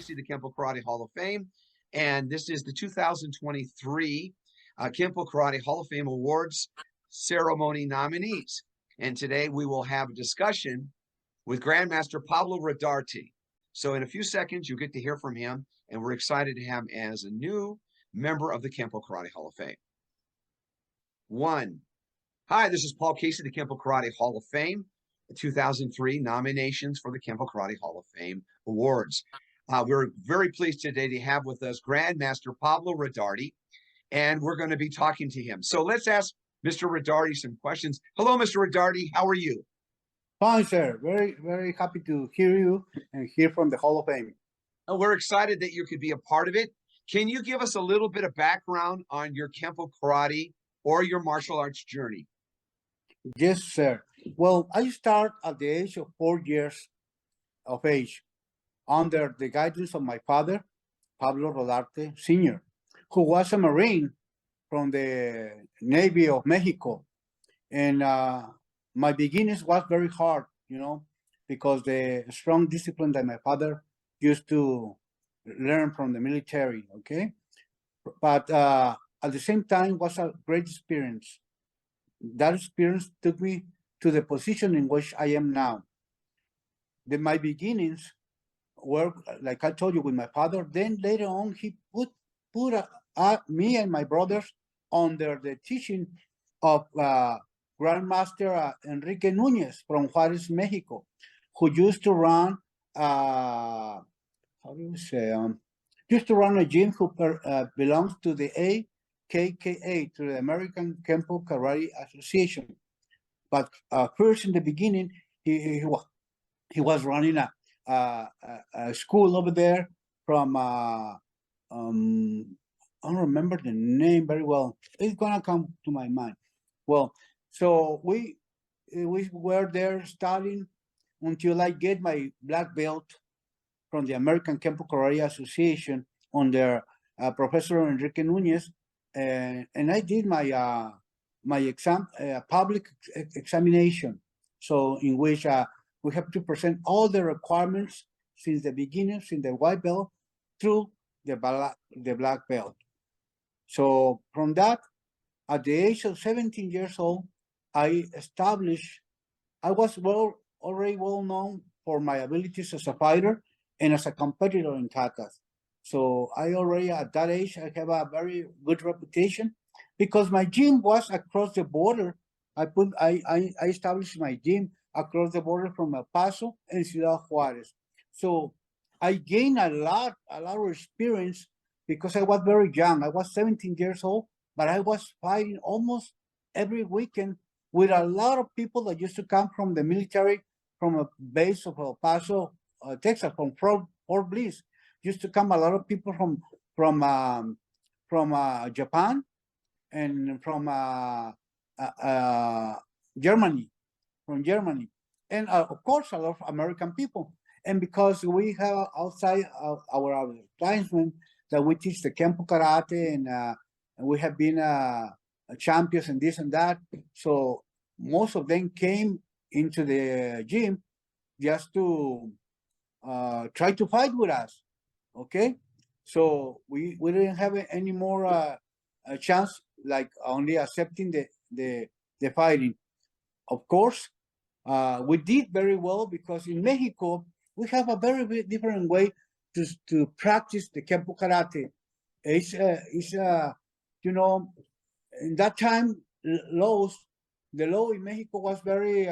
Casey, the Kenpo Karate Hall of Fame, and this is the 2023 Kenpo Karate Hall of Fame Awards ceremony nominees. And today we will have a discussion with Grandmaster Pablo Rodarte. So in a few seconds, you'll get to hear from him, and we're excited to have him as a new member of the Kenpo Karate Hall of Fame. Hi, this is Paul Casey, the Kenpo Karate Hall of Fame, the 2003 nominations for the Kenpo Karate Hall of Fame Awards. We're very pleased today to have with us Grandmaster Pablo Rodarte, and we're going to be talking to him. So let's ask Mr. Rodarte some questions. Hello, Mr. Rodarte. How are you? Fine, sir. Very, very happy to hear you and hear from the Hall of Fame. We're excited that you could be a part of it. Can you give us a little bit of background on your Kenpo Karate or your martial arts journey? Yes, sir. Well, I start at the age of 4 years of age under the guidance of my father, Pablo Rodarte Sr., who was a Marine from the Navy of Mexico. And my beginnings was very hard, you know, because the strong discipline that my father used to learn from the military, okay? But at the same time was a great experience. That experience took me to the position in which I am now. My beginnings were, like I told you, with my father. Then later on, he put me and my brothers under the teaching of Grandmaster Enrique Núñez from Juárez, Mexico, who used to run, used to run a gym who belongs to the KKHOF, to the American Kenpo Karate Association. But first, in the beginning, he was running a school over there from I don't remember the name very well. It's gonna come to my mind. Well, so we were there studying until I get my black belt from the American Kenpo Karate Association under Professor Enrique Núñez, and I did my my exam, public examination. So in which we have to present all the requirements since the beginning, since the white belt through the black belt. So from that, at the age of 17 years old, I was already well known for my abilities as a fighter and as a competitor in katas. So I already at that age, I have a very good reputation because my gym was across the border. I established my gym across the border from El Paso and Ciudad Juárez. So I gained a lot of experience because I was very young. I was 17 years old, but I was fighting almost every weekend with a lot of people that used to come from the military, from a base of El Paso, Texas, from Fort Bliss. Used to come a lot of people from Japan and from Germany, and of course a lot of American people. And because we have outside our advertisement that we teach the Kenpo Karate and we have been champions and this and that, so most of them came into the gym just to try to fight with us. Okay, so we didn't have any more a chance, like only accepting the fighting. Of course, we did very well because in Mexico we have a very different way to practice the Kenpo Karate. It's you know, in that time the law in Mexico was very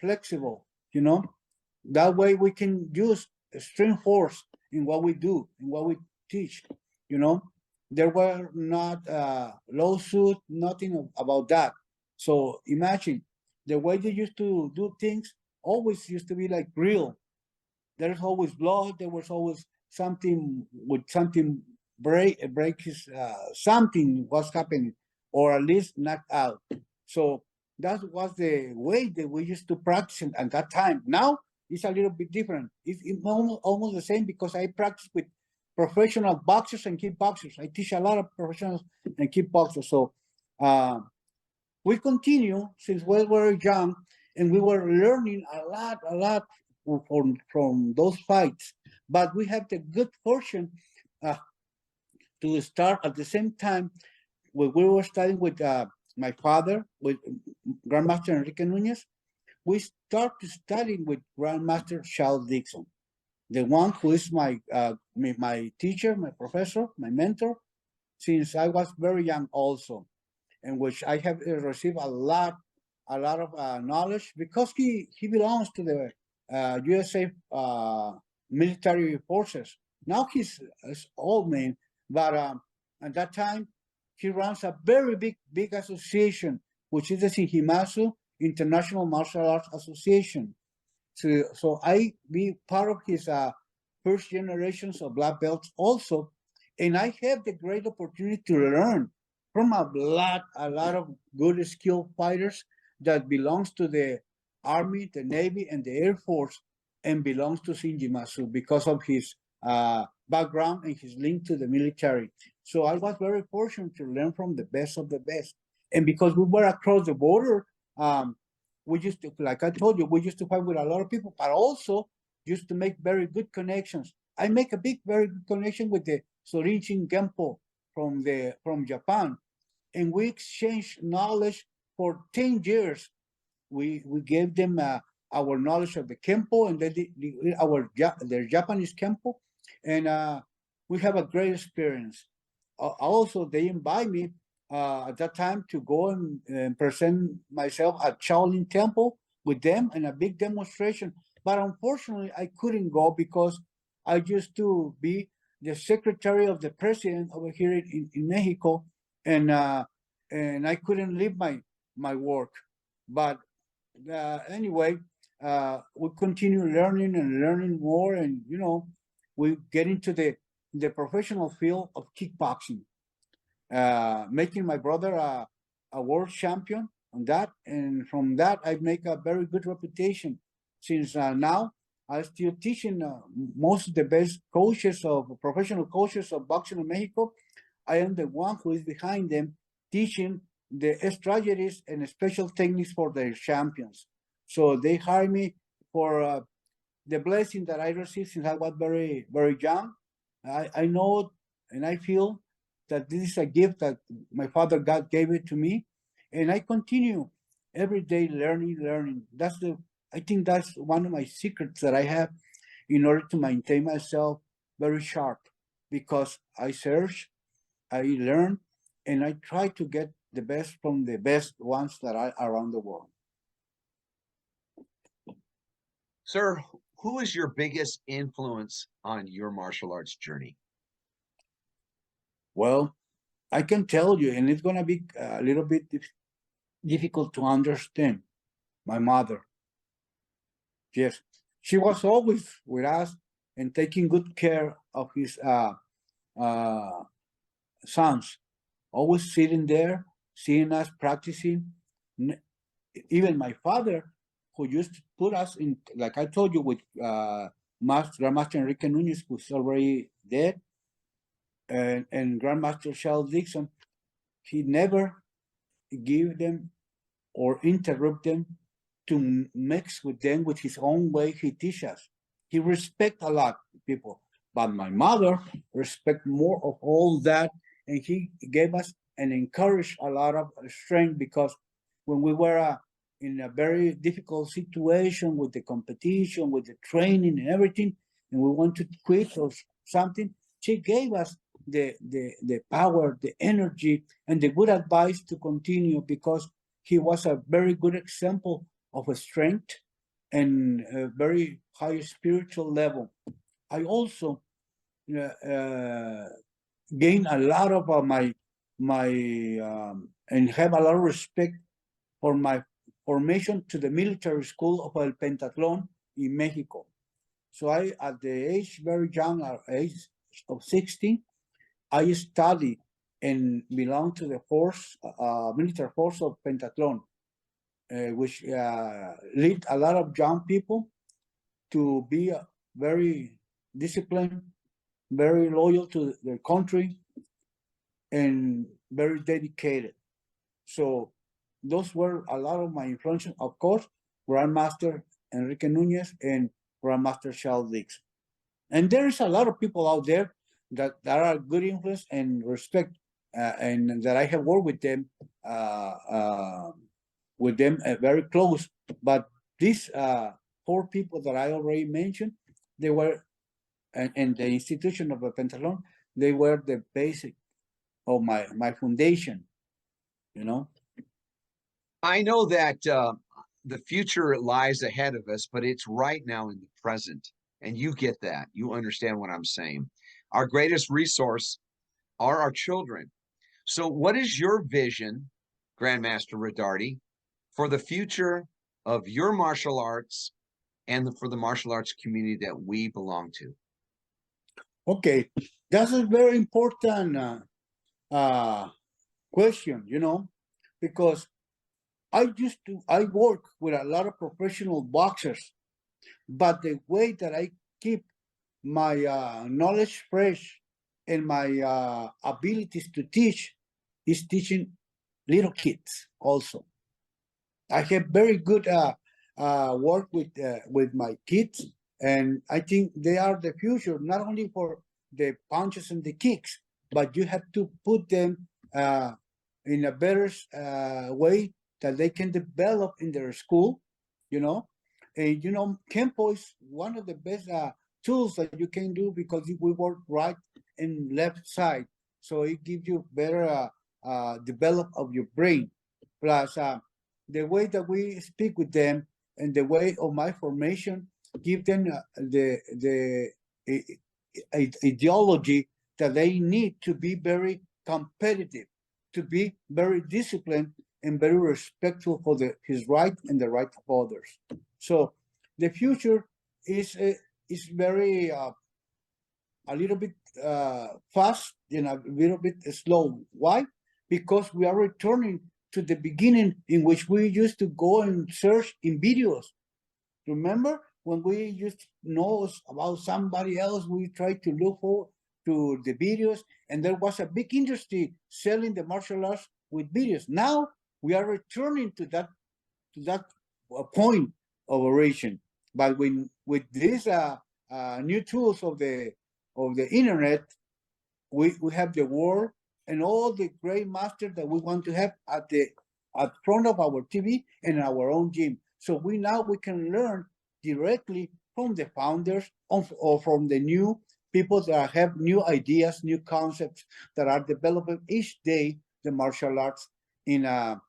flexible. You know, that way we can use extreme force in what we do, in what we teach. You know, there were not lawsuit, nothing about that. So imagine the way they used to do things always used to be like real. There's always blood. There was always something something was happening, or at least knocked out. So that was the way that we used to practice at that time. Now it's a little bit different. It's almost the same because I practice with professional boxers and kickboxers. I teach a lot of professionals and kickboxers. So we continue since we were young, and we were learning a lot from those fights. But we have the good fortune to start at the same time when we were studying with my father, with Grandmaster Enrique Nunez. We started studying with Grandmaster Charles Dixon, the one who is my teacher, my professor, my mentor, since I was very young also, in which I have received a lot of knowledge because he belongs to the USA military forces. Now he's old man, but at that time he runs a very big association, which is the Sihimasu International Martial Arts Association. So I be part of his first generations of black belts also, and I have the great opportunity to learn from a lot of good skilled fighters that belongs to the Army, the Navy, and the Air Force, and belongs to Shinjimasu because of his background and his link to the military. So I was very fortunate to learn from the best of the best, and because we were across the border. We used to, like I told you, we used to fight with a lot of people, but also used to make very good connections. I make a very good connection with the Sorin Kenpo from Japan, and we exchanged knowledge for 10 years. We gave them our knowledge of the Kenpo and their Japanese Kenpo, and we have a great experience. Also, they invite me at that time to go and present myself at Shaolin Temple with them in a big demonstration. But unfortunately, I couldn't go because I used to be the secretary of the president over here in Mexico, and I couldn't leave my work. But anyway, we continue learning and learning more, and we get into the professional field of kickboxing, making my brother a world champion on that, and from that I make a very good reputation. Since now I'm still teaching most of the best coaches of professional coaches of boxing in Mexico. I am the one who is behind them, teaching the strategies and special techniques for their champions. So they hire me for the blessing that I received since I was very young. I know and I feel that this is a gift that my father God gave it to me, and I continue every day learning. I think that's one of my secrets that I have in order to maintain myself very sharp, because I search, I learn, and I try to get the best from the best ones that are around the world. Sir, who is your biggest influence on your martial arts journey? Well, I can tell you, and it's going to be a little bit difficult to understand. My mother. Yes, she was always with us and taking good care of his sons, always sitting there, seeing us practicing. Even my father, who used to put us in, like I told you, with Grandmaster Enrique Nunez, who's already dead, and Grandmaster Charles Dixon, he never gave them or interrupt them to mix with them with his own way he teaches us. He respect a lot people, but my mother respect more of all that, and he gave us and encouraged a lot of strength, because when we were in a very difficult situation with the competition, with the training and everything, and we want to quit or something, she gave us the power, the energy, and the good advice to continue, because he was a very good example of a strength and a very high spiritual level. I also gained a lot of and have a lot of respect for my formation to the military school of El Pentathlon in Mexico. So I, at the age very young, age of 16, I studied and belonged to the force, military force of Pentathlon, which lead a lot of young people to be very disciplined, very loyal to their country, and very dedicated. So those were a lot of my influences. Of course, Grandmaster Enrique Nunez and Grandmaster Child Leagues. And there is a lot of people out there that are good influence and respect, and that I have worked with them very close. But these 4 people that I already mentioned, they were, and the institution of the Pentalon, they were the basic of my foundation, you know. I know that the future lies ahead of us, but it's right now in the present. And you get that. You understand what I'm saying. Our greatest resource are our children. So, what is your vision, Grandmaster Rodarte, for the future of your martial arts and for the martial arts community that we belong to? Okay, that's a very important question, because I work with a lot of professional boxers, but the way that I keep my knowledge fresh and my abilities to teach is teaching little kids also. I have very good work with my kids, and I think they are the future, not only for the punches and the kicks, but you have to put them in a better way that they can develop in their school, And Kenpo is one of the best tools that you can do, because we work right and left side, so it gives you better develop of your brain. Plus, the way that we speak with them and the way of my formation give them the ideology that they need to be very competitive, to be very disciplined and very respectful for his right and the right of others. So the future is very a little bit fast and a little bit slow. Why? Because we are returning to the beginning, in which we used to go and search in videos. Remember when we used to know about somebody else, we tried to look for to the videos, and there was a big industry selling the martial arts with videos. Now we are returning to that point of origin, but with these new tools of the internet, we have the world and all the great masters that we want to have at front of our TV and our own gym. So we can learn directly from the founders or from the new people that have new ideas, new concepts that are developing each day the martial arts in a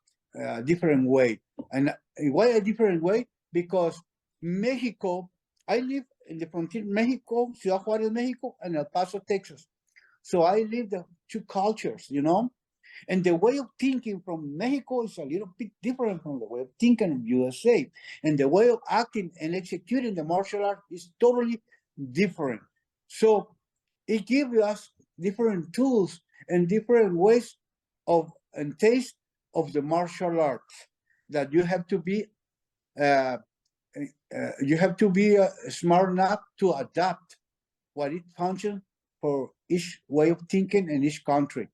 different way. And why a different way? Because Mexico, I live in the frontier, Mexico, Ciudad Juárez, Mexico, and El Paso, Texas. So I live the 2 cultures, and the way of thinking from Mexico is a little bit different from the way of thinking of USA. And the way of acting and executing the martial art is totally different. So it gives us different tools and different ways of and taste of the martial arts that you have to be smart enough to adapt what it functions for each way of thinking in each country.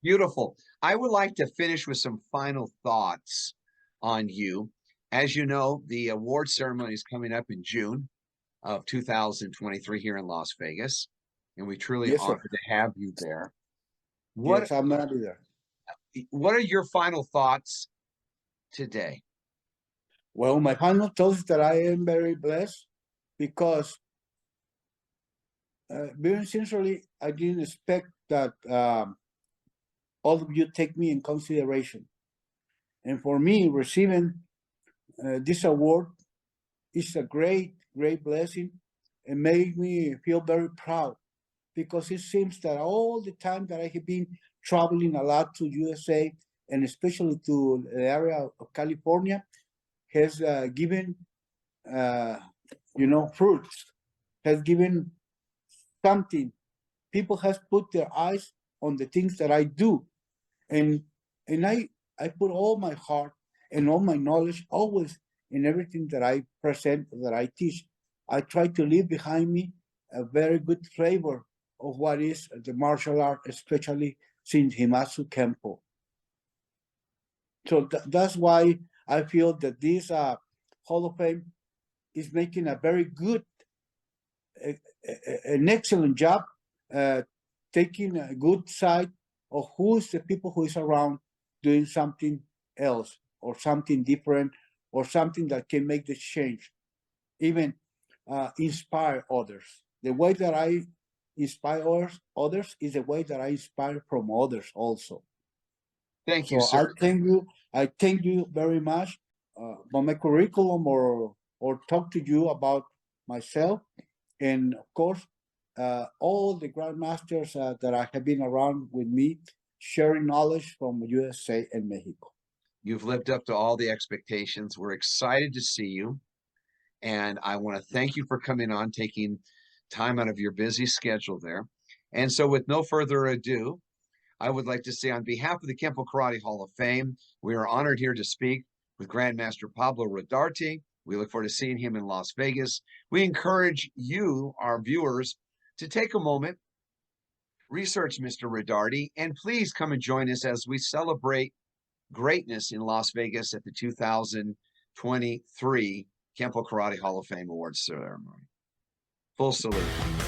Beautiful. I would like to finish with some final thoughts on you. As you know, the award ceremony is coming up in June of 2023 here in Las Vegas, and we truly Yes, honored sir. to have you there. Yes, I'm gonna be there. What are your final thoughts today? Well, my final thought is that I am very blessed, because very sincerely, I didn't expect that all of you take me in consideration. And for me, receiving this award is a great, great blessing, and made me feel very proud, because it seems that all the time that I have been traveling a lot to USA, and especially to the area of California, has given, fruits, has given something. People has put their eyes on the things that I do, and I put all my heart and all my knowledge always in everything that I present, that I teach. I try to leave behind me a very good flavor of what is the martial art, especially since Himatsu Kenpo. So that's why I feel that this Hall of Fame is making a very good, an excellent job, taking a good side of who's the people who is around doing something else or something different or something that can make the change, even inspire others. The way that I inspire others is the way that I inspire from others also. Thank you, So sir. I thank you very much for my curriculum or talk to you about myself. And of course, all the grandmasters that I have been around with me, sharing knowledge from USA and Mexico. You've lived up to all the expectations. We're excited to see you. And I want to thank you for coming on, taking time out of your busy schedule there. And so with no further ado, I would like to say on behalf of the Kenpo Karate Hall of Fame, we are honored here to speak with Grandmaster Pablo Rodarte. We look forward to seeing him in Las Vegas. We encourage you, our viewers, to take a moment, research Mr. Rodarte, and please come and join us as we celebrate greatness in Las Vegas at the 2023 Kenpo Karate Hall of Fame Awards ceremony. Full salute.